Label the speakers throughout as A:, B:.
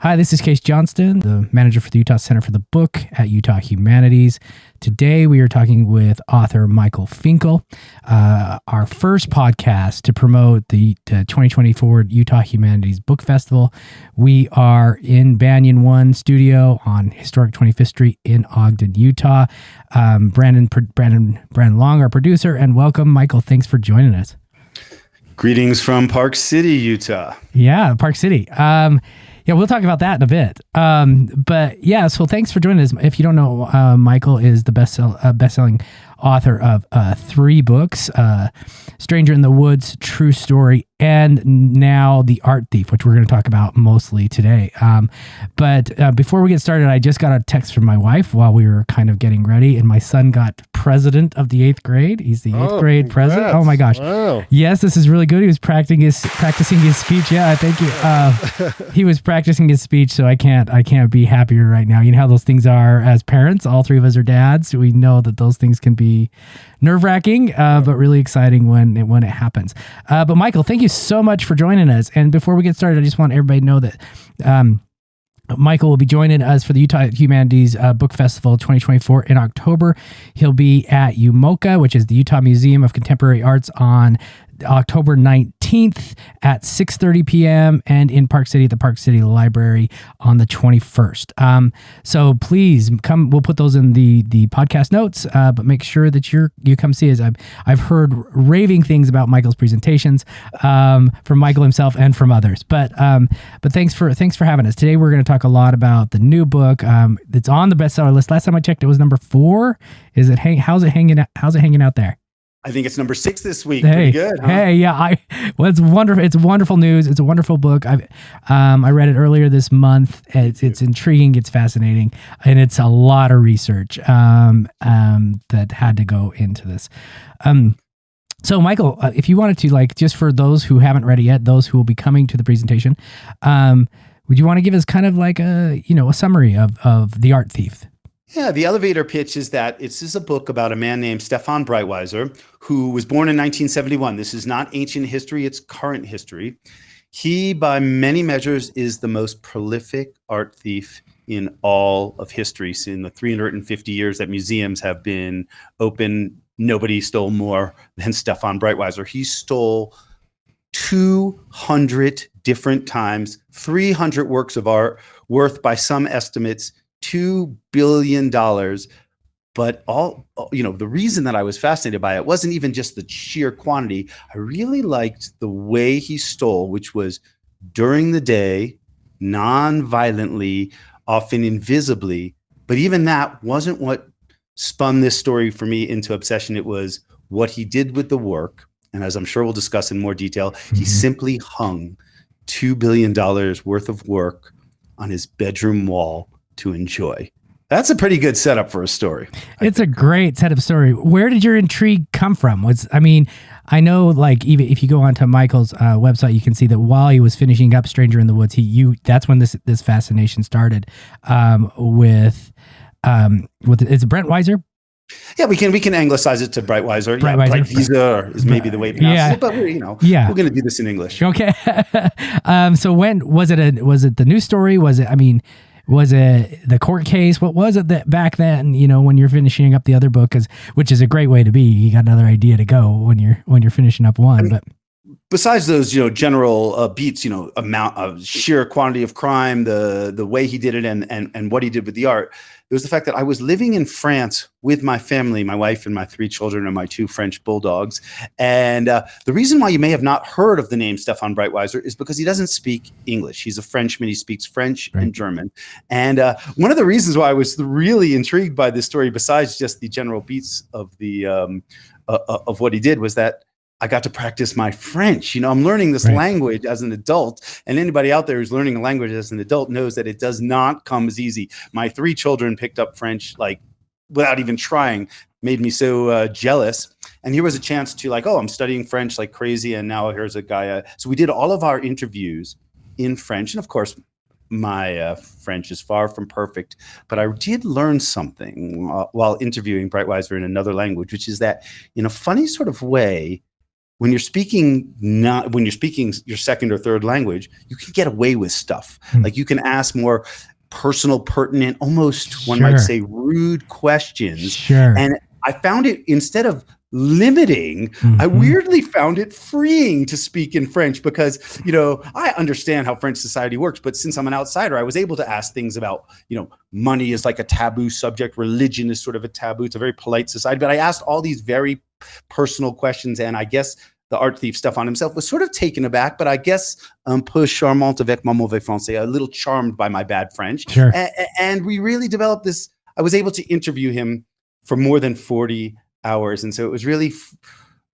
A: Hi, this is Case Johnston, the manager for the Utah Center for the Book at Utah Humanities. Today, we are talking with author Michael Finkel, our first podcast to promote the 2024 Utah Humanities Book Festival. We are in Banyan One Studio on historic 25th Street in Ogden, Utah. Brandon Long, our producer, and welcome, Michael. Thanks for joining us.
B: Greetings from Park City, Utah.
A: Yeah, Park City. Yeah, we'll talk about that in a bit. But yeah, so thanks for joining us. If you don't know, Michael is the best-selling author of 3 books, Stranger in the Woods, True Story, and now The Art Thief, which we're going to talk about mostly today. But before we get started, I just got a text from my wife while we were kind of getting ready, and my son got president of the 8th grade. He's the 8th grade president. Oh my gosh.
C: Wow.
A: Yes, this is really good. He was practicing his speech. Yeah, thank you. He was practicing his speech, so I can't be happier right now. You know how those things are as parents. All 3 of us are dads. We know that those things can be nerve-wracking, but really exciting when it happens. But Michael, thank you so much for joining us. And before we get started, I just want everybody to know that Michael will be joining us for the Utah Humanities Book Festival 2024 in October. He'll be at UMOCA, which is the Utah Museum of Contemporary Arts, on October 19th at 6:30 p.m. and in Park City at the Park City Library on the 21st. So please come. We'll put those in the podcast notes, but make sure that you come see us. I've heard raving things about Michael's presentations from Michael himself and from others. But thanks for having us. Today we're going to talk a lot about the new book that's on the bestseller list. Last time I checked, it was number 4. How's it hanging out there?
B: I think it's number 6 this week.
A: Hey,
B: Pretty good, huh?
A: Hey, yeah. Well, it's wonderful. It's wonderful news. It's a wonderful book. I read it earlier this month. It's intriguing. It's fascinating, and it's a lot of research that had to go into this. So, Michael, if you wanted to, just for those who haven't read it yet, those who will be coming to the presentation, would you want to give us kind of like a summary of The Art Thief?
B: Yeah, the elevator pitch is that this is a book about a man named Stefan Breitweiser, who was born in 1971. This is not ancient history, it's current history. He, by many measures, is the most prolific art thief in all of history. So in the 350 years that museums have been open, nobody stole more than Stefan Breitweiser. He stole 200 different times, 300 works of art worth, by some estimates, $2 billion. But the reason that I was fascinated by it wasn't even just the sheer quantity. I really liked the way he stole, which was during the day, non-violently, often invisibly. But even that wasn't what spun this story for me into obsession. It was what he did with the work. And as I'm sure we'll discuss in more detail, he simply hung $2 billion worth of work on his bedroom wall to enjoy. That's a pretty good setup for a story.
A: It's a great setup story. Where did your intrigue come from? I know, even if you go onto Michael's website, you can see that while he was finishing up Stranger in the Woods, that's when this fascination started with it's Brent Weiser.
B: Yeah, we can anglicize it to Breitweiser. Breitweiser is maybe the way to pronounce it, but we're going to do this in English.
A: Okay. So when was it? Was it the news story? Was it the court case? What was it that back then, when you're finishing up the other book, which is a great way to be, you got another idea to go when you're finishing up one. But
B: besides those, general beats, amount of sheer quantity of crime, the way he did it and what he did with the art, it was the fact that I was living in France with my family, my wife and my 3 children and my 2 French bulldogs. And the reason why you may have not heard of the name Stefan Breitweiser is because he doesn't speak English. He's a Frenchman. He speaks French and German. And one of the reasons why I was really intrigued by this story, besides just the general beats of of what he did, was that I got to practice my French. I'm learning this language as an adult, and anybody out there who's learning a language as an adult knows that it does not come as easy. My 3 children picked up French without even trying. Made me so jealous. And here was a chance to I'm studying French like crazy, and now here's a guy. So we did all of our interviews in French, and of course, my French is far from perfect, but I did learn something while interviewing Breitweiser in another language, which is that in a funny sort of way, when you're speaking your second or third language, you can get away with stuff. Like you can ask more personal, pertinent, almost one might say rude questions. And I found it, instead of limiting, I weirdly found it freeing to speak in French, because, I understand how French society works, but since I'm an outsider, I was able to ask things about, money is like a taboo subject. Religion is sort of a taboo. It's a very polite society, but I asked all these very personal questions. And I guess the art thief Stéphane himself was sort of taken aback, but I guess un peu charmante avec mon mauvais français, a little charmed by my bad French. And we really developed this. I was able to interview him for more than 40 hours. And so it was really,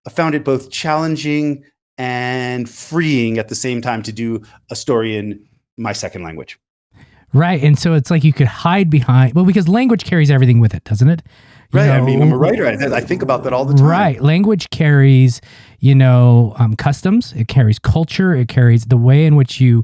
B: I found it both challenging and freeing at the same time to do a story in my second language.
A: Right. And so it's like you could hide behind, because language carries everything with it, doesn't it?
B: Right. I mean, I'm a writer. I think about that all the time.
A: Right. Language carries, customs. It carries culture. It carries the way in which you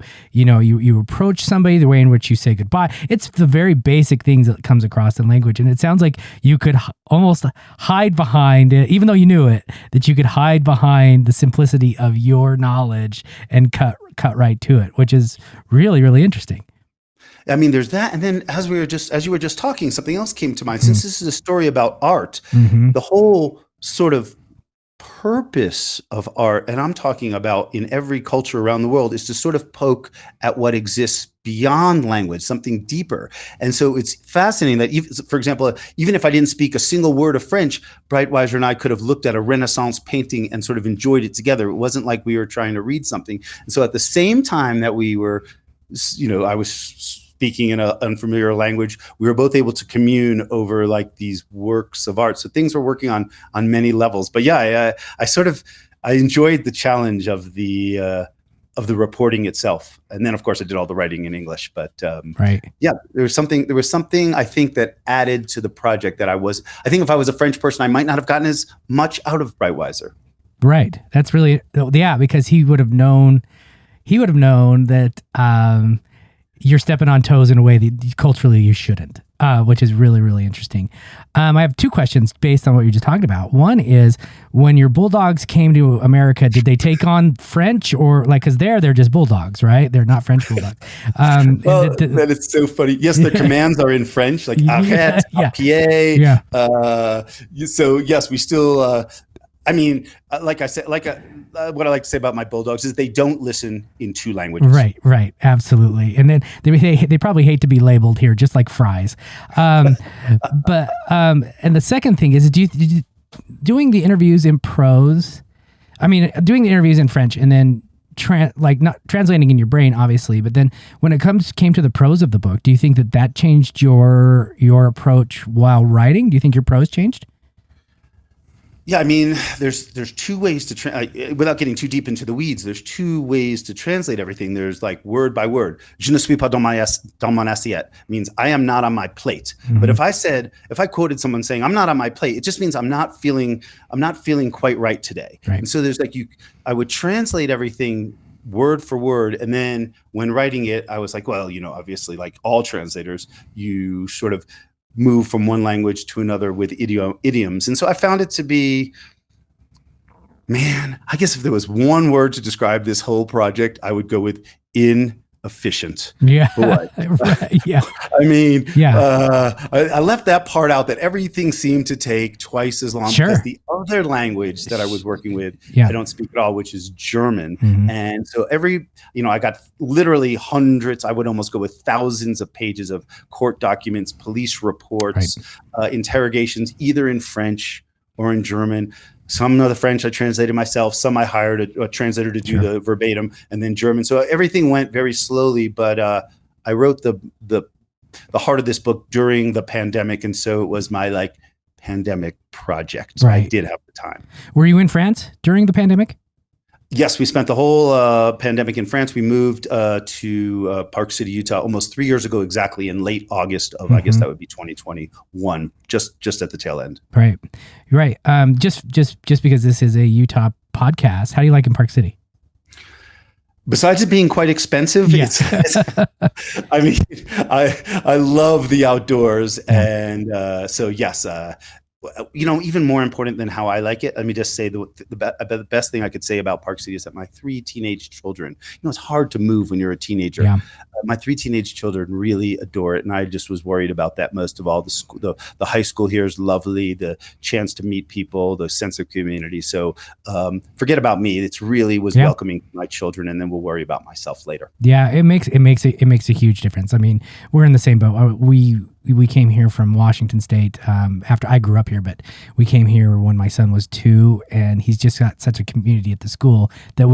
A: approach somebody, the way in which you say goodbye. It's the very basic things that comes across in language. And it sounds like you could almost hide behind it, even though you knew it, that you could hide behind the simplicity of your knowledge and cut right to it, which is really, really interesting.
B: I mean, there's that. And then as you were just talking, something else came to mind. Since this is a story about art, the whole sort of purpose of art, and I'm talking about in every culture around the world, is to sort of poke at what exists beyond language, something deeper. And so it's fascinating that, for example, even if I didn't speak a single word of French, Breitweiser and I could have looked at a Renaissance painting and sort of enjoyed it together. It wasn't like we were trying to read something. And so at the same time that we were, I was speaking in an unfamiliar language, we were both able to commune over like these works of art. So things were working on many levels. But yeah, I enjoyed the challenge of the reporting itself. And then of course I did all the writing in English. But yeah, there was something I think that added to the project that I think if I was a French person, I might not have gotten as much out of Breitweiser. Right.
A: That's really, because he would have known that you're stepping on toes in a way that culturally you shouldn't, which is really, really interesting. I have two questions based on what you just talked about. One is, when your bulldogs came to America, did they take on French, or because they're just bulldogs, right? They're not French bulldogs.
B: That is so funny. Yes, their commands are in French, like arrête, pied. So yes, we still. I mean, like I said, what I like to say about my bulldogs is they don't listen in two languages.
A: Right, absolutely. And then they probably hate to be labeled here, just like fries. And the second thing is, doing the interviews in prose. I mean, doing the interviews in French and then not translating in your brain, obviously. But then when it came to the prose of the book, do you think that changed your approach while writing? Do you think your prose changed?
B: Yeah, I mean, there's two ways to without getting too deep into the weeds. There's two ways to translate everything. There's like word by word. Je ne suis pas dans mon assiette means I am not on my plate. But if I quoted someone saying I'm not on my plate, it just means I'm not feeling quite right today. And so there's I would translate everything word for word, and then when writing it, I was like, well, obviously, like all translators, you sort of move from one language to another with idioms. And so I found it to be, I guess if there was one word to describe this whole project, I would go with inefficient.
A: Yeah.
B: Yeah. I mean, I left that part out, that everything seemed to take twice as long, because the other language that I was working with, I don't speak at all, which is German. And so I got literally hundreds, I would almost go with thousands of pages of court documents, police reports, interrogations, either in French or in German. Some of the French I translated myself. Some I hired a translator to do the verbatim, and then German. So everything went very slowly. But I wrote the heart of this book during the pandemic, and so it was my pandemic project. So I did have the time.
A: Were you in France during the pandemic?
B: Yes, we spent the whole pandemic in France. We moved to Park City, Utah, almost 3 years ago exactly, in late August of, I guess that would be 2021, just at the tail end. Right. Just because this is a Utah podcast, how do you like in Park City? Besides it being quite expensive, I mean, I love the outdoors, and so yes, even more important than how I like it, let me just say the best thing I could say about Park City is that my 3 teenage children, it's hard to move when you're a teenager.
A: Yeah.
B: My 3 teenage children really adore it, and I just was worried about that most of all. The high school here is lovely, the chance to meet people, the sense of community. So forget about me. It's really was welcoming my children, and then we'll worry about myself later.
A: Yeah, it makes a huge difference. I mean, we're in the same boat. We came here from Washington State after I grew up here, but we came here when my son was 2, and he's just got such a community at the school that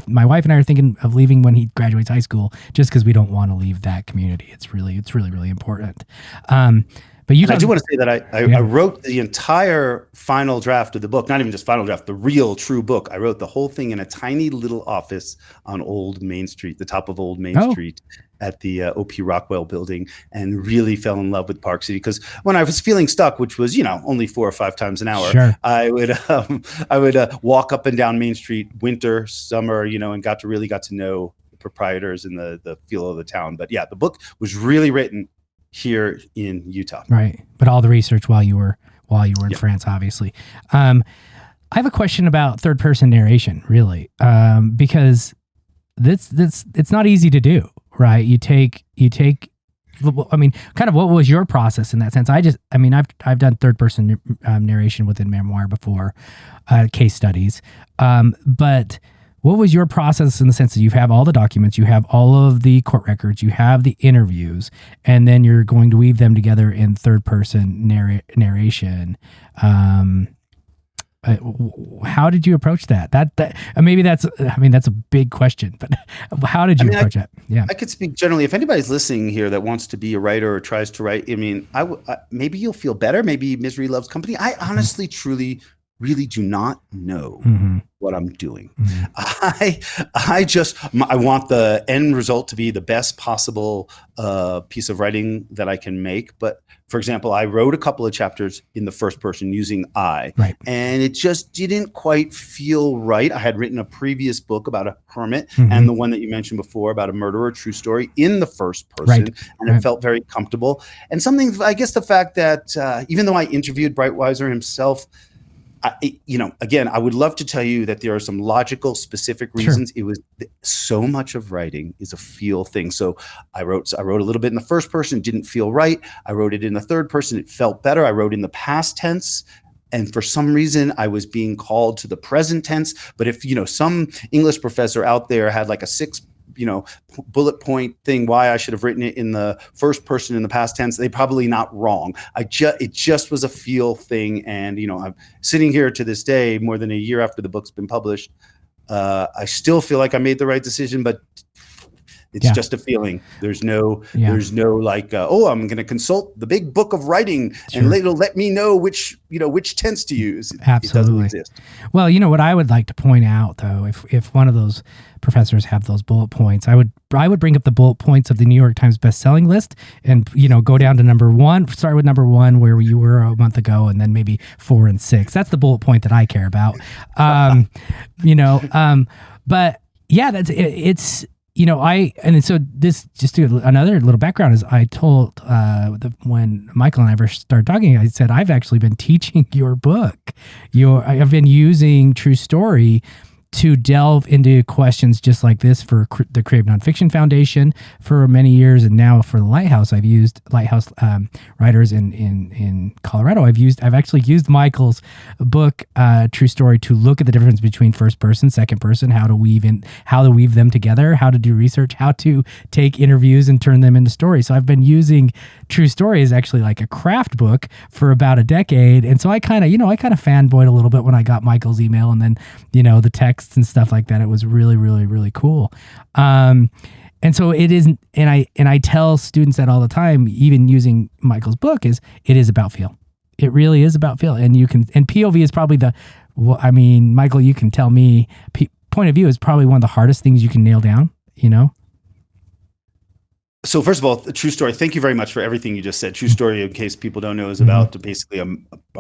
A: my wife and I are thinking of leaving when he graduates high school, just because we don't want to leave that community. It's really important. But I
B: do want to say that I wrote the entire final draft of the book, not even just final draft, the real true book. I wrote the whole thing in a tiny little office on Old Main Street, the top of Old Main Street at the O.P. Rockwell building, and really fell in love with Park City. Because when I was feeling stuck, which was, only 4 or 5 times an hour,
A: sure,
B: I would walk up and down Main Street, winter, summer, and got to know the proprietors and the feel of the town. But yeah, the book was really written here in Utah.
A: Right. But all the research while you were in France, obviously. I have a question about third person narration, really, because it's not easy to do, right? You take, I mean, kind of what was your process in that sense? I've done third person narration within memoir before, case studies. But what was your process in the sense that you have all the documents, you have all of the court records, you have the interviews, and then you're going to weave them together in third person narration? How did you approach that? Maybe that's a big question, but how did you approach it? Yeah,
B: I could speak generally. If anybody's listening here that wants to be a writer or tries to write, maybe you'll feel better. Maybe misery loves company. I honestly, truly, really do not know what I'm doing. I want the end result to be the best possible piece of writing that I can make. But for example, I wrote a couple of chapters in the first person using I, and it just didn't quite feel right. I had written a previous book about a hermit and the one that you mentioned before about a murderer, true story, in the first person, and it felt very comfortable. And I guess the fact that even though I interviewed Breitweiser himself, again, I would love to tell you that there are some logical, specific reasons. Sure. It was so much of writing is a feel thing. So I wrote a little bit in the first person, it didn't feel right. I wrote it in the third person, it felt better. I wrote in the past tense, and for some reason I was being called to the present tense. But if some English professor out there had like a 6 bullet point thing why I should have written it in the first person in the past tense, they probably not wrong. It just was a feel thing. And, I'm sitting here to this day, more than a year after the book's been published. I still feel like I made the right decision, but it's just a feeling. There's no like, I'm going to consult the big book of writing and it'll let me know which tense to use.
A: Absolutely.
B: It doesn't exist.
A: Well, what I would like to point out though, if one of those professors have those bullet points, I would bring up the bullet points of the New York Times bestselling list and, go down to number 1, start with number 1 where you were a month ago, and then maybe 4 and 6. That's the bullet point that I care about. But yeah, so this, just to another little background, is I told when Michael and I first started talking, I said, I've actually been teaching your book. I've been using True Story to delve into questions just like this for the Creative Nonfiction Foundation for many years, and now for the Lighthouse. I've used Lighthouse writers in Colorado. I've actually used Michael's book, True Story, to look at the difference between first person, second person, how to weave them together, how to do research, how to take interviews and turn them into stories. So I've been using True Story as actually like a craft book for about a decade, and so I kind of fanboyed a little bit when I got Michael's email, and then the text and stuff like that. It was really, really, really cool. And so it is, and I tell students that all the time, even using Michael's book, it is about feel. It really is about feel. And POV is probably Michael, you can tell me, point of view is probably one of the hardest things you can nail down,
B: So first of all, True Story, thank you very much for everything you just said. True Story, in case people don't know, is about basically a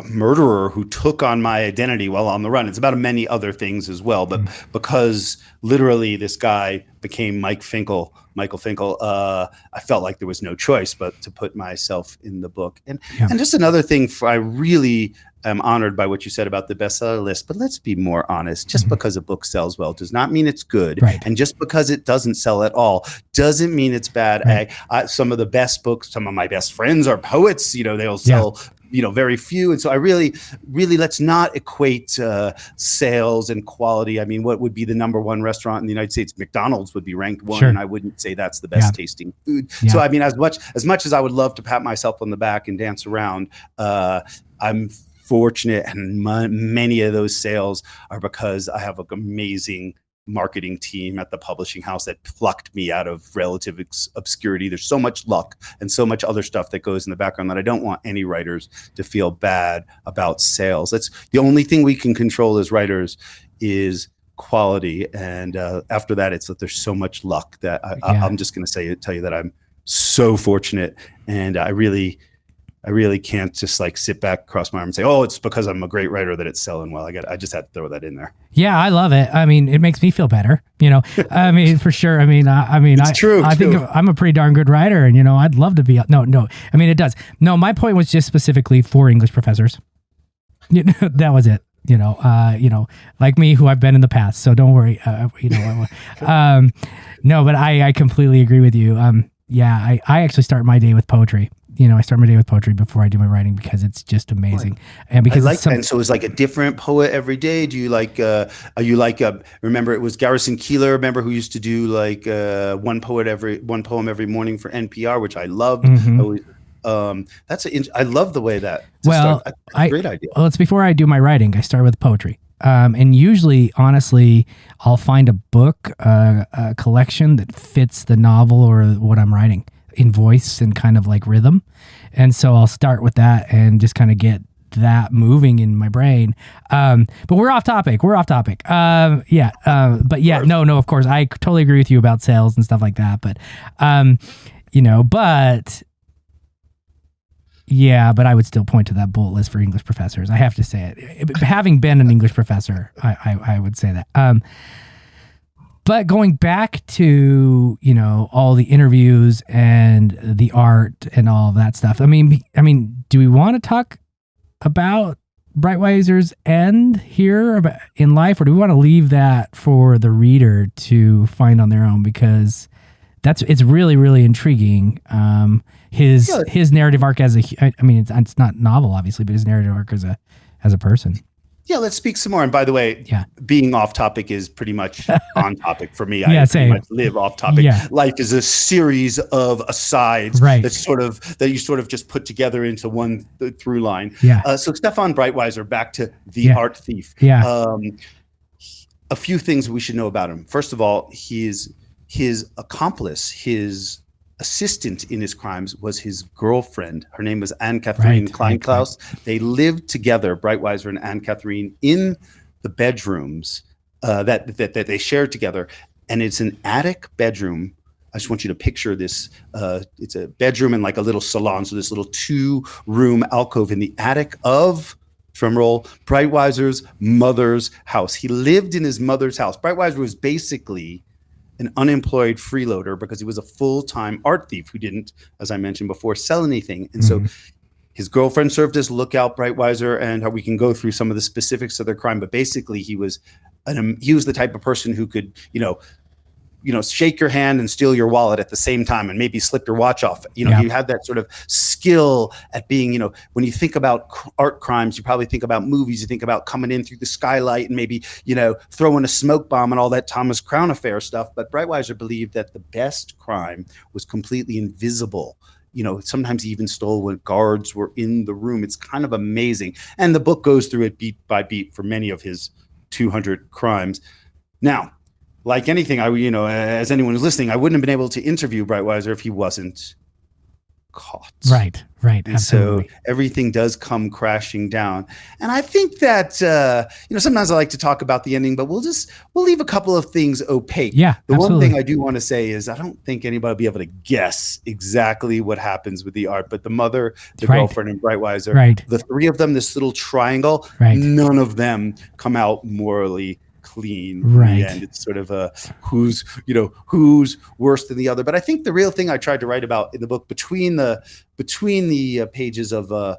B: murderer who took on my identity while on the run. It's about many other things as well, but because literally this guy became Mike Finkel Michael Finkel, I felt like there was no choice but to put myself in the book. And
A: Yeah.
B: and just another thing, I really am honored by what you said about the bestseller list, but let's be more honest. Just because a book sells well does not mean it's good.
A: Right.
B: And just because it doesn't sell at all doesn't mean it's bad.
A: Right.
B: Some of the best books, some of my best friends are poets, they'll sell very few. And so I really, let's not equate sales and quality. I mean, what would be the number one restaurant in the United States? McDonald's would be ranked one, and I wouldn't say that's the best tasting food. So I mean, as much as I would love to pat myself on the back and dance around, I'm fortunate, and many of those sales are because I have an amazing marketing team at the publishing house that plucked me out of relative obscurity. There's so much luck and so much other stuff that goes in the background that I don't want any writers to feel bad about sales. That's the only thing we can control as writers is quality. And after that, it's that there's so much luck that I'm just going to tell you that I'm so fortunate, and I really can't just like sit back, cross my arm and say, oh, it's because I'm a great writer that it's selling well. I just had to throw that in there.
A: Yeah, I love it. I mean, it makes me feel better, I mean, for sure. It's
B: true.
A: I think I'm a pretty darn good writer, and, I'd love to be, no. I mean, it does. No, my point was just specifically for English professors. That was it. Like me, who I've been in the past. So don't worry. No, but I completely agree with you. I actually start my day with poetry. I start my day with poetry before I do my writing because it's just amazing. And because
B: and so it's like a different poet every day. Do you like, are you like, remember it was Garrison Keillor, remember, who used to do like one poem every morning for NPR, which I loved. I love the way that. Great idea.
A: Well, it's before I do my writing. I start with poetry. And usually, honestly, I'll find a book, a collection that fits the novel or what I'm writing in voice and kind of like rhythm. And so I'll start with that and just kind of get that moving in my brain. But we're off topic. But yeah, no, of course, I totally agree with you about sales and stuff like that. But, but I would still point to that bullet list for English professors. I have to say it. Having been an English professor, I would say that. But going back to, all the interviews and the art and all of that stuff. I mean, do we want to talk about Breitweiser's end here in life, or do we want to leave that for the reader to find on their own? Because it's really, really intriguing. His narrative arc it's not novel, obviously, but his narrative arc as a person.
B: Yeah, let's speak some more. And by the way, being off topic is pretty much on topic for me.
A: I
B: pretty much live off topic.
A: Yeah.
B: Life is a series of asides that you sort of just put together into one through line.
A: Yeah.
B: So Stefan Breitweiser, back to the art thief.
A: Yeah.
B: A few things we should know about him. First of all, his accomplice, his assistant in his crimes, was his girlfriend. Her name was Anne-Catherine Kleinklaus. Right. They lived together, Breitweiser and Anne-Catherine, in the bedrooms that they shared together. And it's an attic bedroom. I just want you to picture this. It's a bedroom and like a little salon. So this little 2-room alcove in the attic of, drumroll, Breitweiser's mother's house. He lived in his mother's house. Breitweiser was basically an unemployed freeloader because he was a full-time art thief who didn't, as I mentioned before, sell anything. And so his girlfriend served as lookout, Breitweiser, and we can go through some of the specifics of their crime. But basically, he was the type of person who could, shake your hand and steal your wallet at the same time and maybe slip your watch off. He had that sort of skill at being, when you think about art crimes, you probably think about movies, you think about coming in through the skylight and maybe, throwing a smoke bomb and all that Thomas Crown Affair stuff. But Breitweiser believed that the best crime was completely invisible. Sometimes he even stole when guards were in the room. It's kind of amazing. And the book goes through it beat by beat for many of his 200 crimes. Now, like anything, as anyone who's listening, I wouldn't have been able to interview Breitweiser if he wasn't caught.
A: Right.
B: And
A: absolutely.
B: so everything does come crashing down. And I think that, sometimes I like to talk about the ending, but we'll leave a couple of things opaque.
A: Yeah,
B: The
A: absolutely.
B: one thing I do want to say is I don't think anybody will be able to guess exactly what happens with the art, but the mother, the girlfriend, and Breitweiser, the three of them, this little triangle, none of them come out morally clean
A: Right.
B: in the end. It's sort of who's worse than the other. But I think the real thing I tried to write about in the book, between the pages of a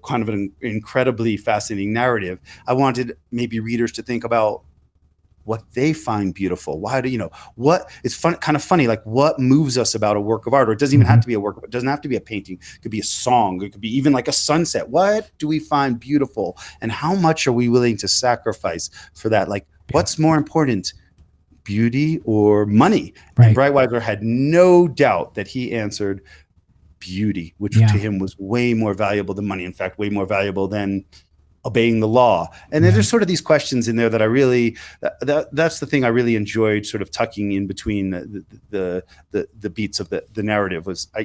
B: kind of an incredibly fascinating narrative, I wanted maybe readers to think about what they find beautiful. Why do what it's kind of funny, like what moves us about a work of art? Or it doesn't even have to be a work, it doesn't have to be a painting. It could be a song. It could be even like a sunset. What do we find beautiful? And how much are we willing to sacrifice for that? Like, what's more important, beauty or money?
A: Right.
B: And Breitweiser had no doubt that he answered beauty, which to him was way more valuable than money. In fact, way more valuable than obeying the law. And then there's sort of these questions in there that I really, that's the thing I really enjoyed sort of tucking in between the beats of the narrative. Was, a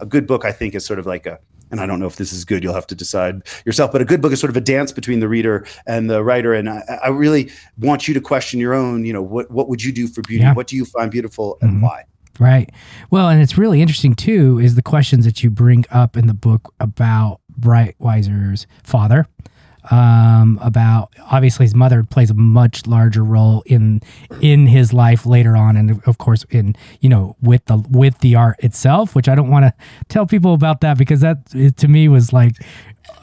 B: good book, I think, is sort of like and I don't know if this is good, you'll have to decide yourself, but a good book is sort of a dance between the reader and the writer. And I really want you to question your own, what would you do for beauty? What do you find beautiful and why?
A: Right. Well, and it's really interesting too, is the questions that you bring up in the book about Breitweiser's father. About, obviously his mother plays a much larger role in his life later on, and of course in with the art itself, which I don't want to tell people about that, because that to me was like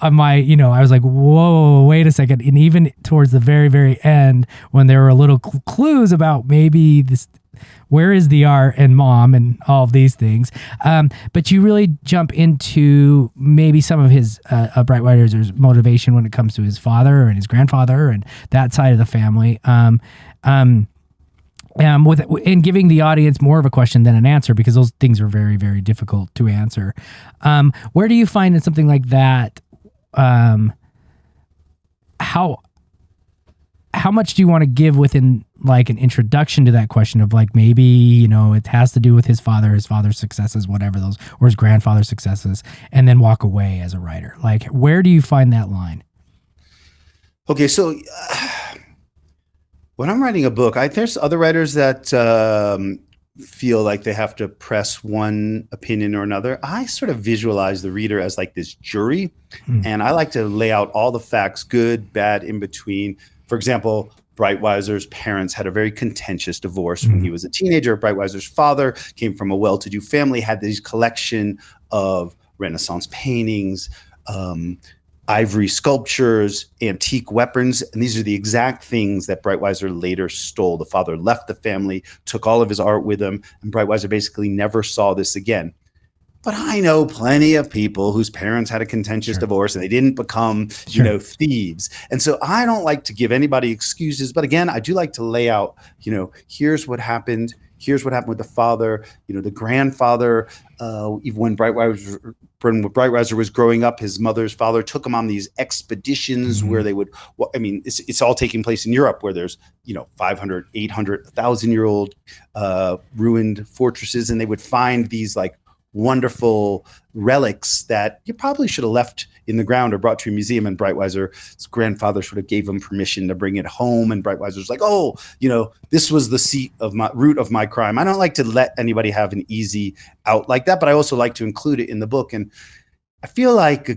A: I was like, whoa, wait a second. And even towards the very, very end, when there were little clues about maybe this, where is the art and mom and all of these things. But you really jump into maybe some of his Breitweiser's motivation when it comes to his father and his grandfather and that side of the family. In giving the audience more of a question than an answer, because those things are very, very difficult to answer. Where do you find that something like that, how much do you want to give within like an introduction to that question of like, maybe, it has to do with his father's successes, whatever those, or his grandfather's successes, and then walk away as a writer? Like, where do you find that line?
B: Okay. So when I'm writing a book, there's other writers that feel like they have to press one opinion or another. I sort of visualize the reader as like this jury, and I like to lay out all the facts, good, bad, in between. For example, Breitweiser's parents had a very contentious divorce when he was a teenager. Breitweiser's father came from a well-to-do family, had this collection of Renaissance paintings, ivory sculptures, antique weapons. And these are the exact things that Breitweiser later stole. The father left the family, took all of his art with him, and Breitweiser basically never saw this again. But I know plenty of people whose parents had a contentious divorce and they didn't become, thieves. And so I don't like to give anybody excuses. But again, I do like to lay out, here's what happened. Here's what happened with the father, the grandfather. Even when Breitweiser was growing up, his mother's father took him on these expeditions where they would, it's all taking place in Europe, where there's, 500, 800, 1,000-year-old ruined fortresses. And they would find these like wonderful relics that you probably should have left in the ground or brought to a museum. And Breitweiser's grandfather sort of gave him permission to bring it home. And Breitweiser's like, oh, this was the root of my crime. I don't like to let anybody have an easy out like that, but I also like to include it in the book. And I feel like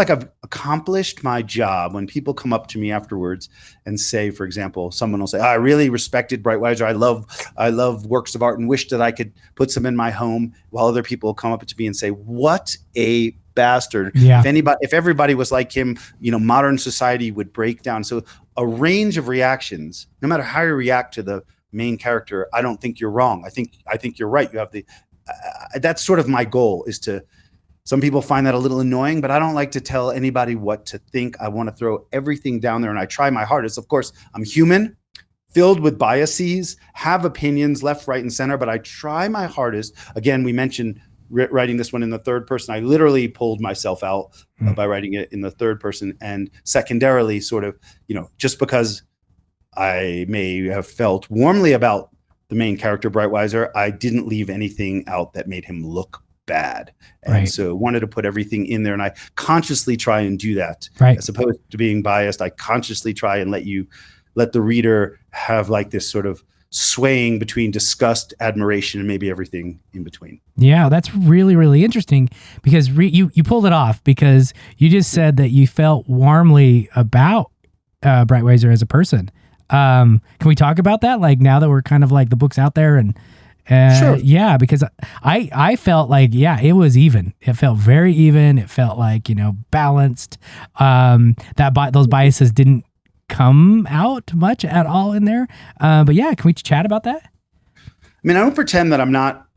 B: I've accomplished my job when people come up to me afterwards and say, for example, someone will say, I really respected Breitweiser. I love works of art and wish that I could put some in my home, while other people will come up to me and say, what a bastard.
A: Yeah.
B: If everybody was like him, modern society would break down. So a range of reactions, no matter how you react to the main character, I don't think you're wrong. I think you're right. You have that's sort of my goal, is to, some people find that a little annoying, but I don't like to tell anybody what to think. I want to throw everything down there, and I try my hardest. Of course, I'm human, filled with biases, have opinions left, right, and center, but I try my hardest. Again, we mentioned writing this one in the third person. I literally pulled myself out by writing it in the third person. And secondarily, sort of, just because I may have felt warmly about the main character, Breitweiser, I didn't leave anything out that made him look bad. And so wanted to put everything in there, and I consciously try and do that. As opposed to being biased, I consciously try and let the reader have like this sort of swaying between disgust, admiration, and maybe everything in between. Yeah,
A: that's really, really interesting, because you pulled it off, because you just said that you felt warmly about Breitweiser as a person. Can we talk about that? Like now that we're kind of like the book's out there and
B: Sure.
A: yeah, because I felt like, yeah, it was even. It felt very even. It felt like, balanced. Those biases didn't come out much at all in there. But yeah, can we chat about that?
B: I mean, I don't pretend that I'm not,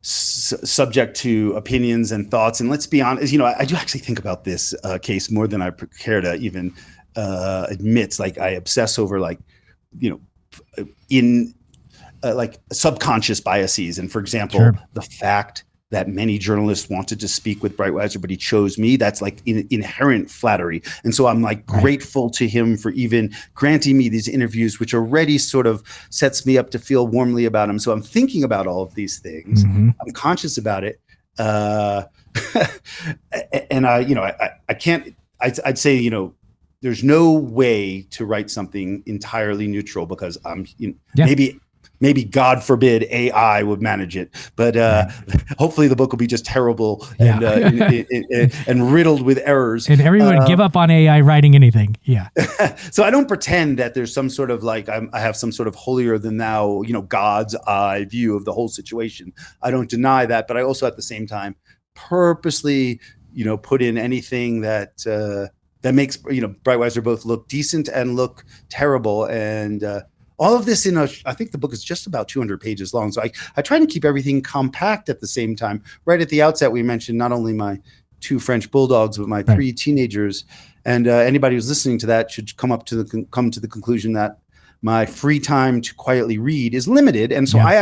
B: subject to opinions and thoughts. And let's be honest, I do actually think about this case more than I care to even admit. Like I obsess over in like subconscious biases. And for example,
A: Sure.
B: the fact that many journalists wanted to speak with Breitweiser, but he chose me, that's like inherent flattery. And so I'm like grateful to him for even granting me these interviews, which already sort of sets me up to feel warmly about him. So I'm thinking about all of these things.
A: Mm-hmm.
B: I'm conscious about it. And I can't, I'd say, there's no way to write something entirely neutral because I'm maybe God forbid AI would manage it, but hopefully the book will be just terrible and and riddled with errors.
A: And everyone would give up on AI writing anything. Yeah.
B: So I don't pretend that there's some sort of I have some sort of holier than thou, God's eye view of the whole situation. I don't deny that, but I also at the same time purposely, put in anything that that makes Breitweiser both look decent and look terrible. And all of this I think the book is just about 200 pages long. So I try to keep everything compact at the same time. Right at the outset, we mentioned not only my 2 French bulldogs, but my 3 teenagers. And anybody who's listening to that should come to the conclusion that my free time to quietly read is limited. And so I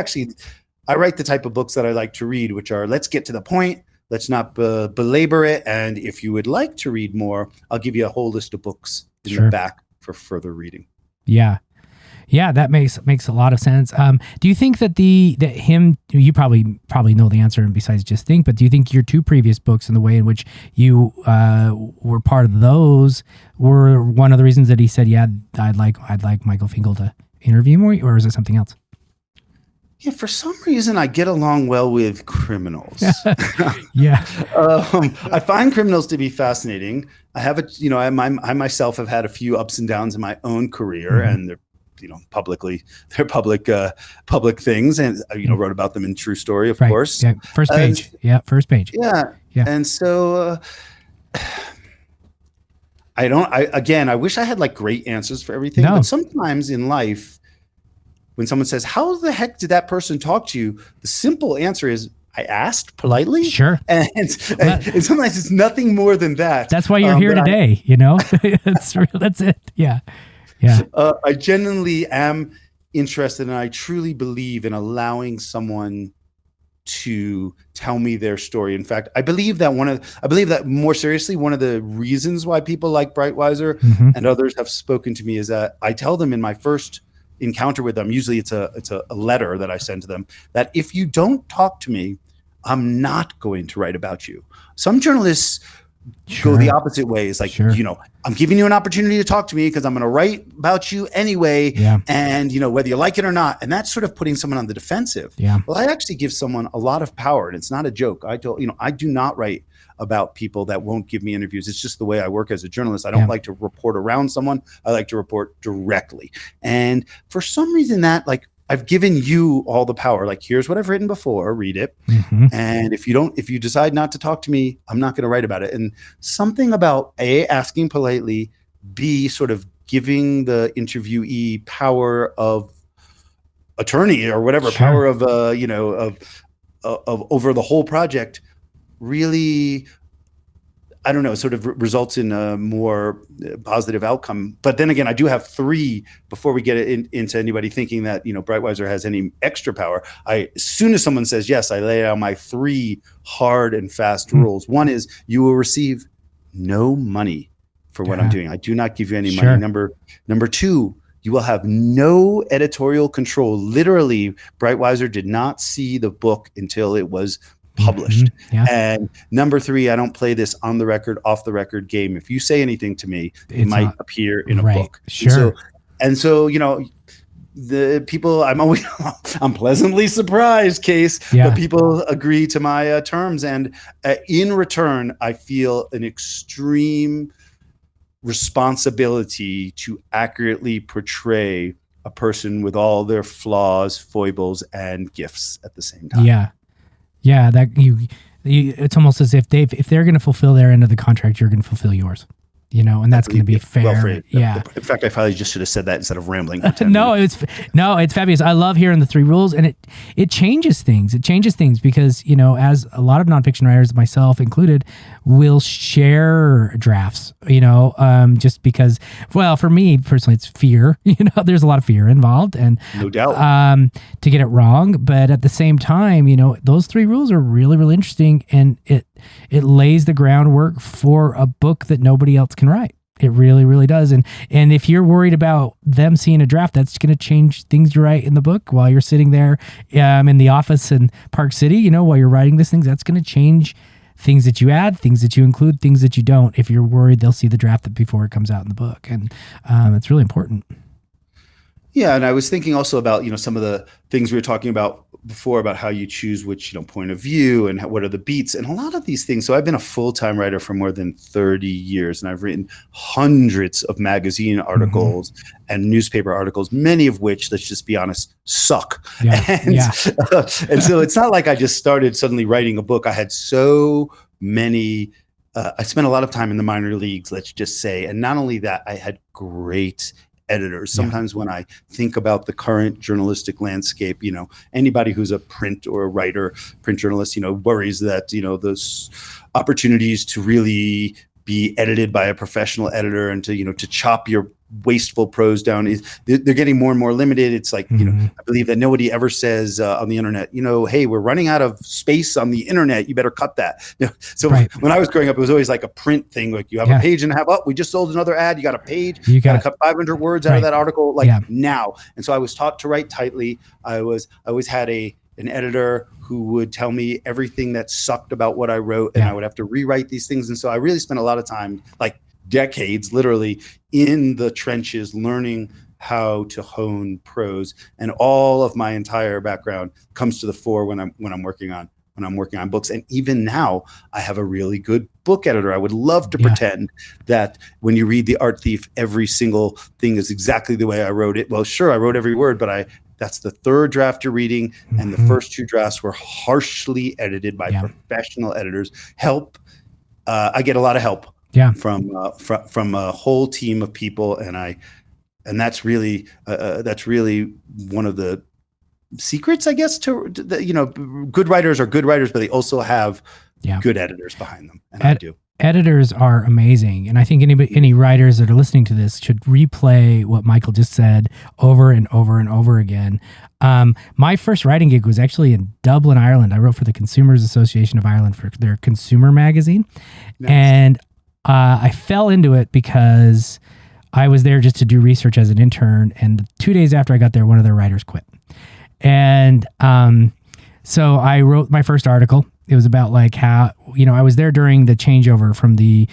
B: write the type of books that I like to read, which are, let's get to the point. Let's not belabor it. And if you would like to read more, I'll give you a whole list of books in the back for further reading.
A: Yeah. Yeah, that makes a lot of sense. Do you think that you probably know the answer and besides just think, but do you think your 2 previous books and the way in which you were part of those were one of the reasons that he said, yeah, I'd like Michael Finkel to interview more, or is it something else?
B: Yeah, for some reason I get along well with criminals.
A: Yeah.
B: I find criminals to be fascinating. I have I myself have had a few ups and downs in my own career, and they're public things, and wrote about them in True Story, of course.
A: Yeah, first page. First page.
B: Yeah. And so I wish I had great answers for everything.
A: No.
B: But sometimes in life, when someone says, how the heck did that person talk to you? The simple answer is, I asked politely.
A: Sure.
B: And sometimes it's nothing more than that.
A: That's why you're here today, That's it. Yeah. Yeah.
B: I genuinely am interested, and I truly believe in allowing someone to tell me their story. In fact, I believe that more seriously, one of the reasons why people like Breitweiser and others have spoken to me is that I tell them in my first encounter with them, usually it's a letter that I send to them, that if you don't talk to me, I'm not going to write about you. Some journalists go the opposite way. It's like, I'm giving you an opportunity to talk to me because I'm going to write about you anyway.
A: Yeah.
B: And, whether you like it or not. And that's sort of putting someone on the defensive.
A: Yeah.
B: Well, I actually give someone a lot of power, and it's not a joke. I do not write about people that won't give me interviews. It's just the way I work as a journalist. I don't like to report around someone. I like to report directly. And for some reason I've given you all the power. Here's what I've written before, read it. And if you decide not to talk to me, I'm not going to write about it. And something about A, asking politely, B, sort of giving the interviewee power of attorney or whatever, power of over the whole project, really, I don't know, sort of results in a more positive outcome. But then again, I do have 3 before we get into anybody thinking that, Breitweiser has any extra power. As soon as someone says yes, I lay out my 3 hard and fast rules. One is you will receive no money for what I'm doing. I do not give you any money. Number 2, you will have no editorial control. Literally, Breitweiser did not see the book until it was published. And number 3, I don't play this on the record, off the record game. If you say anything to me, it might appear in a book. And so, the people, I'm pleasantly surprised, but people agree to my terms. And in return, I feel an extreme responsibility to accurately portray a person with all their flaws, foibles, and gifts at the same time.
A: Yeah, that it's almost as if if they're going to fulfill their end of the contract, you're going to fulfill yours. And that's going to be fair.
B: Well phrased.
A: Yeah.
B: In fact, I probably just should have said that instead of rambling.
A: No, it's fabulous. I love hearing the 3 rules, and it changes things. It changes things because, as a lot of nonfiction writers, myself included, will share drafts, just because, well, for me personally, it's fear. There's a lot of fear involved, and
B: no doubt,
A: to get it wrong. But at the same time, those 3 rules are really, really interesting, and it lays the groundwork for a book that nobody else can write. It really, really does. And if you're worried about them seeing a draft, that's going to change things you write in the book while you're sitting there in the office in Park City, while you're writing this thing, that's going to change things that you add, things that you include, things that you don't, if you're worried they'll see the draft before it comes out in the book. And it's really important.
B: Yeah, and I was thinking also about some of the things we were talking about before about how you choose which point of view and what are the beats and a lot of these things. So I've been a full-time writer for more than 30 years, and I've written hundreds of magazine articles and newspaper articles, many of which, let's just be honest, suck.
A: Yeah,
B: and so it's not like I just started suddenly writing a book. I had so many. I spent a lot of time in the minor leagues, let's just say, and not only that, I had great editors. Sometimes when I think about the current journalistic landscape, anybody who's a print or a writer, print journalist, worries that, those opportunities to really be edited by a professional editor and to chop your wasteful prose down they're getting more and more limited. It's like, I believe that nobody ever says on the internet, hey, we're running out of space on the internet. You better cut that. So when I was growing up, it was always like a print thing. Like you have a page and a half. Oh, we just sold another ad. You got a page. You got to cut 500 words out of that article. Now. And so I was taught to write tightly. I always had an editor who would tell me everything that sucked about what I wrote, and I would have to rewrite these things. And so I really spent a lot of time, like decades, literally in the trenches, learning how to hone prose. And all of my entire background comes to the fore when I'm working on books. And even now, I have a really good book editor. I would love to pretend that when you read The Art Thief, every single thing is exactly the way I wrote it. Well, sure, I wrote every word, but that's the 3rd draft you're reading, and the first 2 drafts were harshly edited by professional editors. I get a lot of help from a whole team of people, and that's really one of the secrets, I guess, to good writers are good writers, but they also have good editors behind them, and I do.
A: Editors are amazing, and I think any writers that are listening to this should replay what Michael just said over and over and over again. My first writing gig was actually in Dublin, Ireland. I wrote for the Consumers Association of Ireland for their consumer magazine, and I fell into it because I was there just to do research as an intern, and 2 days after I got there, one of their writers quit. And so I wrote my first article. It was about like how, I was there during the changeover from the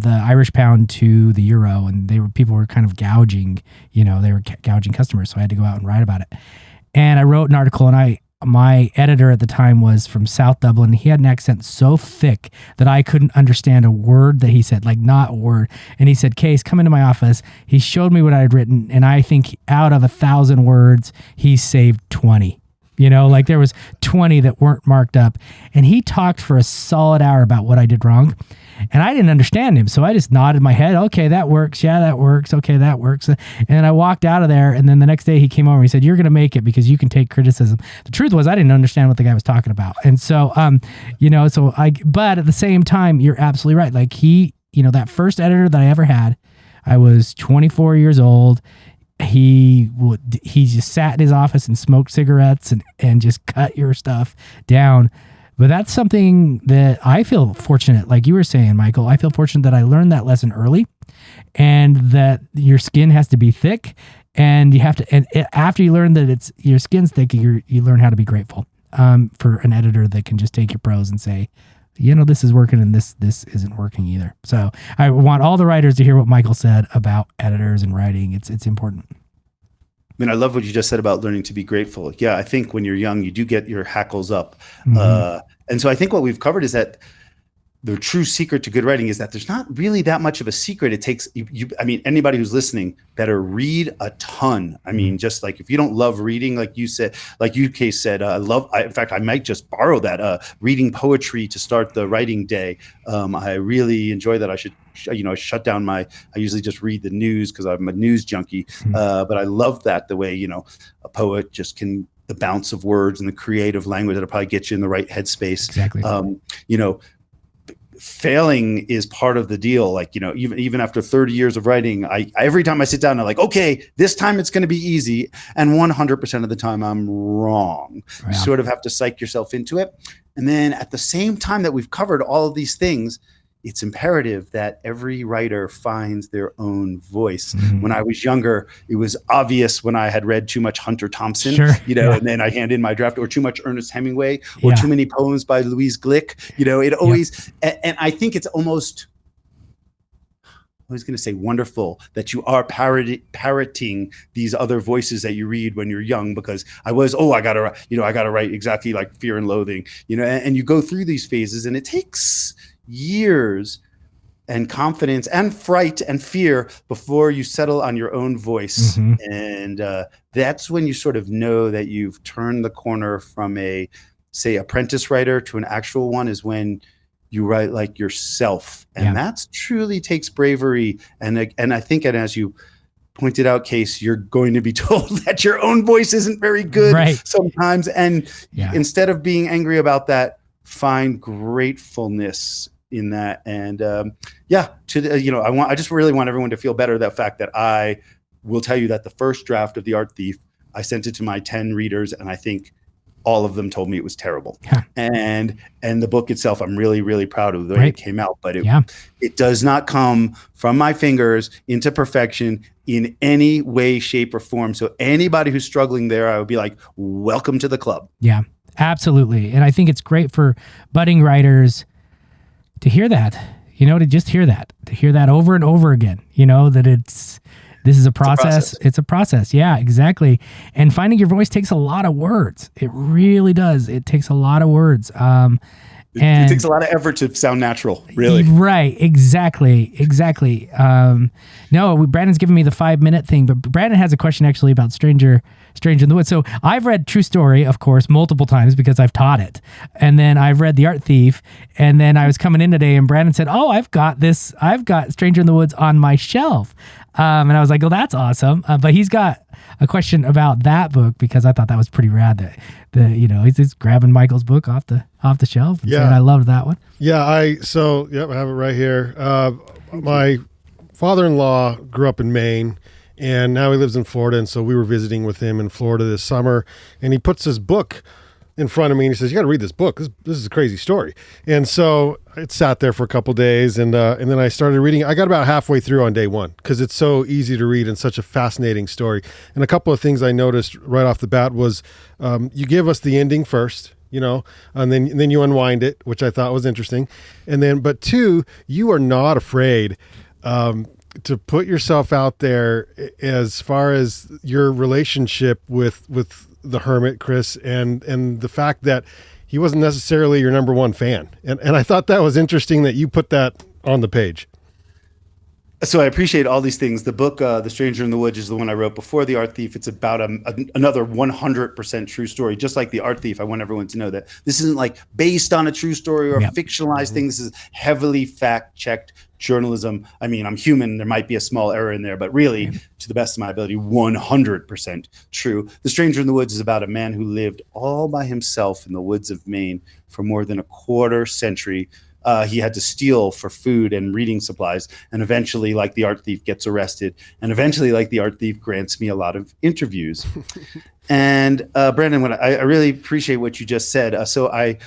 A: Irish pound to the euro, and people were kind of gouging, they were gouging customers. So I had to go out and write about it. And I wrote an article, and my editor at the time was from South Dublin. He had an accent so thick that I couldn't understand a word that he said, like not a word. And he said, Case, come into my office. He showed me what I had written. And I think out of 1,000 words, he saved 20. There was 20 that weren't marked up. And he talked for a solid hour about what I did wrong. And I didn't understand him. So I just nodded my head. Okay, that works. Yeah, that works. Okay, that works. And I walked out of there. And then the next day he came over and he said, you're going to make it because you can take criticism. The truth was I didn't understand what the guy was talking about. And so, but at the same time, you're absolutely right. Like that first editor that I ever had, I was 24 years old. He just sat in his office and smoked cigarettes and just cut your stuff down. But that's something that I feel fortunate, like you were saying, Michael. I feel fortunate that I learned that lesson early, and that your skin has to be thick, and you have to. And after you learn that your skin's thick, you learn how to be grateful for an editor that can just take your prose and say, this is working and this isn't working either. So I want all the writers to hear what Michael said about editors and writing. It's important.
B: I mean, I love what you just said about learning to be grateful. Yeah, I think when you're young, you do get your hackles up. And so I think what we've covered is that the true secret to good writing is that there's not really that much of a secret. It takes I mean, anybody who's listening better read a ton. I mean, just like if you don't love reading, like you said, like UK said, in fact, I might just borrow that, reading poetry to start the writing day. I really enjoy that. I should, shut down I usually just read the news because I'm a news junkie. But I love that, the way, a poet just can, the bounce of words and the creative language that'll probably get you in the right headspace.
A: Exactly.
B: Failing is part of the deal. Like, even after 30 years of writing, I every time I sit down, I'm like, okay, this time it's going to be easy. And 100% of the time I'm wrong.
A: Wow.
B: You sort of have to psych yourself into it. And then at the same time that we've covered all of these things, it's imperative that every writer finds their own voice. When I was younger, it was obvious when I had read too much Hunter Thompson, and then I hand in my draft, or too much Ernest Hemingway, or too many poems by Louise Glick. It always, and I think it's almost, I was going to say wonderful that you are parroting these other voices that you read when you're young, because I gotta write exactly like Fear and Loathing, and you go through these phases, and it takes years and confidence and fright and fear before you settle on your own voice. And that's when you sort of know that you've turned the corner from a, say, apprentice writer to an actual one, is when you write like yourself. And that's truly takes bravery. And I think, and as you pointed out, Case, you're going to be told that your own voice isn't very good sometimes. And instead of being angry about that, find gratefulness in that. And I just really want everyone to feel better. That fact that I will tell you that the first draft of The Art Thief, I sent it to my 10 readers, and I think all of them told me it was terrible. And the book itself, I'm really, really proud of the way it came out, but it does not come from my fingers into perfection in any way, shape, or form. So anybody who's struggling there, I would be like, welcome to the club.
A: Yeah, absolutely. And I think it's great for budding writers to hear that, to just hear that over and over again, that this is a process. It's a process. Yeah, exactly. And finding your voice takes a lot of words. It really does. It takes a lot of words.
B: It takes a lot of effort to sound natural, really.
A: Right. Exactly. No, Brandon's giving me the 5-minute thing, but Brandon has a question actually about Stranger in the Woods. So I've read True Story, of course, multiple times because I've taught it. And then I've read The Art Thief. And then I was coming in today and Brandon said, oh, I've got Stranger in the Woods on my shelf. And I was like, oh, that's awesome. But he's got a question about that book, because I thought that was pretty rad that he's just grabbing Michael's book off the shelf and saying, I loved that one.
C: Yeah. I have it right here. My father-in-law grew up in Maine, and now he lives in Florida. And so we were visiting with him in Florida this summer, and he puts his book in front of me and he says, you got to read this book. This is a crazy story. And so it sat there for a couple days, and then I started reading. I got about halfway through on day one because it's so easy to read and such a fascinating story. And a couple of things I noticed right off the bat was you give us the ending first, and then you unwind it, which I thought was interesting. And then, but two, you are not afraid to put yourself out there as far as your relationship with the hermit, Chris, and the fact that he wasn't necessarily your number one fan. And I thought that was interesting that you put that on the page.
B: So I appreciate all these things. The book, The Stranger in the Woods, is the one I wrote before The Art Thief. It's about another 100% true story. Just like The Art Thief, I want everyone to know that this isn't like based on a true story or fictionalized thing. This is heavily fact-checked journalism. I mean, I'm human. There might be a small error in there, but really, to the best of my ability, 100% true. The Stranger in the Woods is about a man who lived all by himself in the woods of Maine for more than a quarter century. He had to steal for food and reading supplies, and eventually, like The Art Thief, gets arrested, and eventually, like The Art Thief, grants me a lot of interviews. And Brandon, I really appreciate what you just said. So I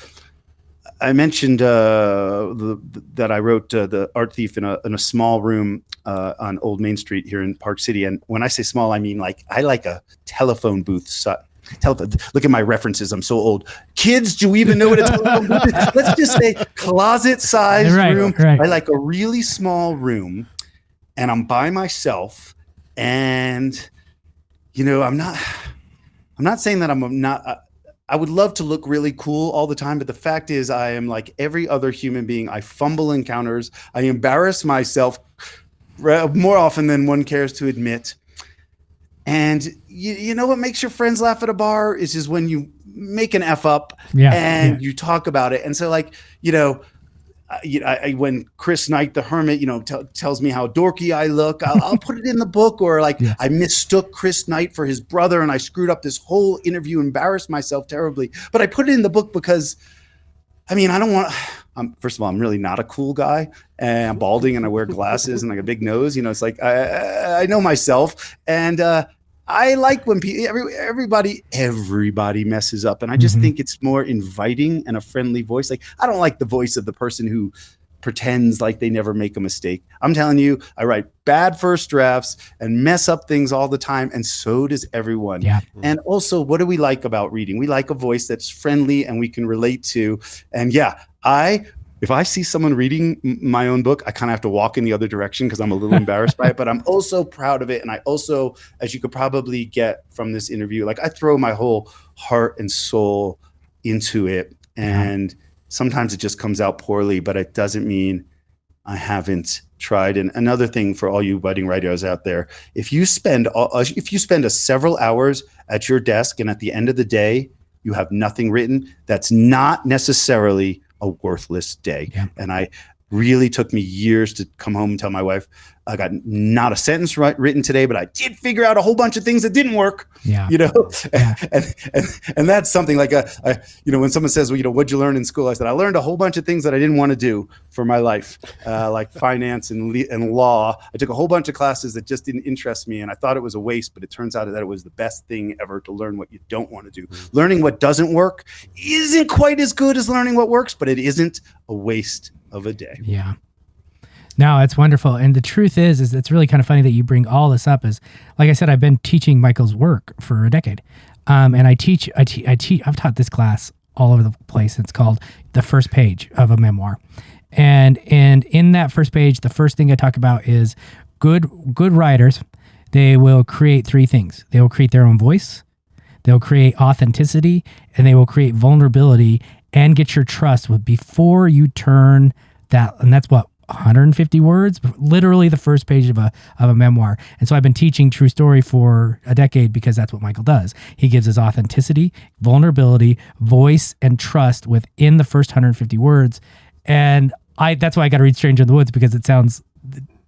B: mentioned that I wrote The Art Thief in a small room on Old Main Street here in Park City, and when I say small, I mean like I like a telephone booth. Look at my references. I'm so old. Kids, do we even know what a telephone booth is? Let's just say closet-sized room. Right. I like a really small room, and I'm by myself. And I'm not saying that I'm not. I would love to look really cool all the time, but the fact is I am like every other human being. I fumble encounters. I embarrass myself more often than one cares to admit. And you know what makes your friends laugh at a bar is when you make an F up and you talk about it. And so like, when Chris Knight, the hermit, tells me how dorky I look, I'll put it in the book. Or like I mistook Chris Knight for his brother and I screwed up this whole interview, embarrassed myself terribly. But I put it in the book because, I don't want. First of all, I'm really not a cool guy, and I'm balding and I wear glasses and like a big nose. It's like I know myself, and I like when everybody messes up, and I just think it's more inviting and a friendly voice. Like I don't like the voice of the person who pretends like they never make a mistake. I'm telling you, I write bad first drafts and mess up things all the time, and so does everyone. Yeah. And also, what do we like about reading? We like a voice that's friendly and we can relate to. And if I see someone reading my own book, I kind of have to walk in the other direction because I'm a little embarrassed by it, but I'm also proud of it. And I also, as you could probably get from this interview, like I throw my whole heart and soul into it. And sometimes it just comes out poorly, but it doesn't mean I haven't tried. And another thing for all you budding writers out there, if you spend several hours at your desk and at the end of the day, you have nothing written, that's not necessarily a worthless day. Yeah. And I really took me years to come home and tell my wife, I got not a sentence written today, but I did figure out a whole bunch of things that didn't work. Yeah. And that's something like when someone says, well, what'd you learn in school? I said, I learned a whole bunch of things that I didn't want to do for my life, like finance and law. I took a whole bunch of classes that just didn't interest me, and I thought it was a waste, but it turns out that it was the best thing ever to learn what you don't want to do. Learning what doesn't work isn't quite as good as learning what works, but it isn't a waste of a day.
A: Yeah. No, it's wonderful. And the truth is it's really kind of funny that you bring all this up. Is like I said, I've been teaching Michael's work for a decade. And I've taught this class all over the place. It's called The First Page of a Memoir. And in that first page, the first thing I talk about is good writers. They will create three things. They will create their own voice. They'll create authenticity, and they will create vulnerability and get your trust before you turn that. And that's what, 150 words, literally the first page of a memoir. And so I've been teaching true story for a decade because that's what Michael does. He gives us authenticity, vulnerability, voice, and trust within the first 150 words. And that's why I got to read Stranger in the Woods, because it sounds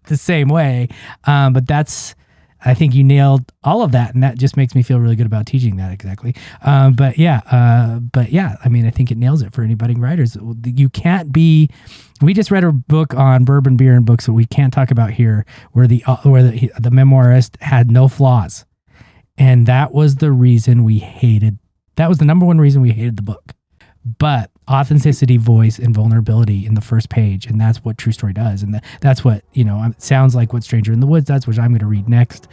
A: the same way. But I think you nailed all of that, and that just makes me feel really good about teaching that exactly. But yeah, I think it nails it for any budding writers. You can't be. We just read a book on bourbon, beer, and books that we can't talk about here, where the memoirist had no flaws, and that was the reason we hated. That was the number one reason we hated the book. But authenticity, voice, and vulnerability in the first page, and that's what True Story does, and that's what it sounds like what Stranger in the Woods does, which I'm going to read next.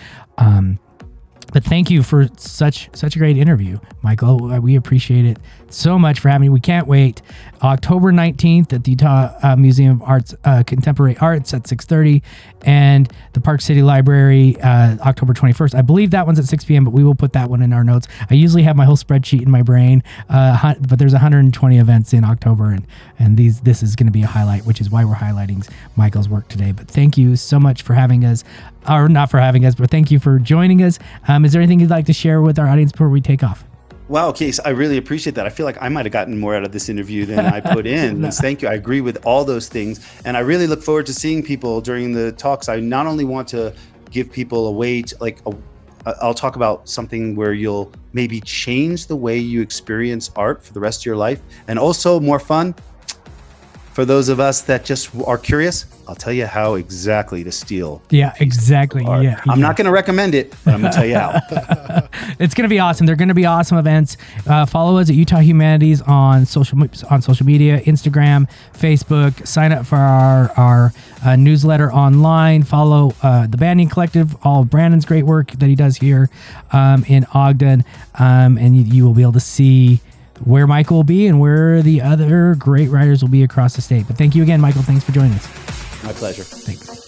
A: But thank you for such a great interview, Michael. We appreciate it so much for having me. We can't wait. October 19th at the Utah Museum of Arts, Contemporary Arts at 6:30, and the Park City Library October 21st. I believe that one's at 6 p.m., but we will put that one in our notes. I usually have my whole spreadsheet in my brain, but there's 120 events in October, and this is going to be a highlight, which is why we're highlighting Michael's work today. But thank you so much for having us, or not for having us, but thank you for joining us. Is there anything you'd like to share with our audience before we take off?
B: Wow, Case, I really appreciate that. I feel like I might have gotten more out of this interview than I put in. No. Thank you. I agree with all those things. And I really look forward to seeing people during the talks. I not only want to give people a way to, I'll talk about something where you'll maybe change the way you experience art for the rest of your life. And also more fun, for those of us that just are curious, I'll tell you how exactly to steal.
A: Yeah, exactly. Yeah,
B: I'm not going to recommend it, but I'm going to tell you how.
A: It's going to be awesome. They're going to be awesome events. Follow us at Utah Humanities on social media, Instagram, Facebook. Sign up for our newsletter online. Follow the Banyan Collective, all of Brandon's great work that he does here in Ogden, and you will be able to see where Michael will be and where the other great writers will be across the state. But thank you again, Michael. Thanks for joining us.
B: My pleasure.
A: Thanks.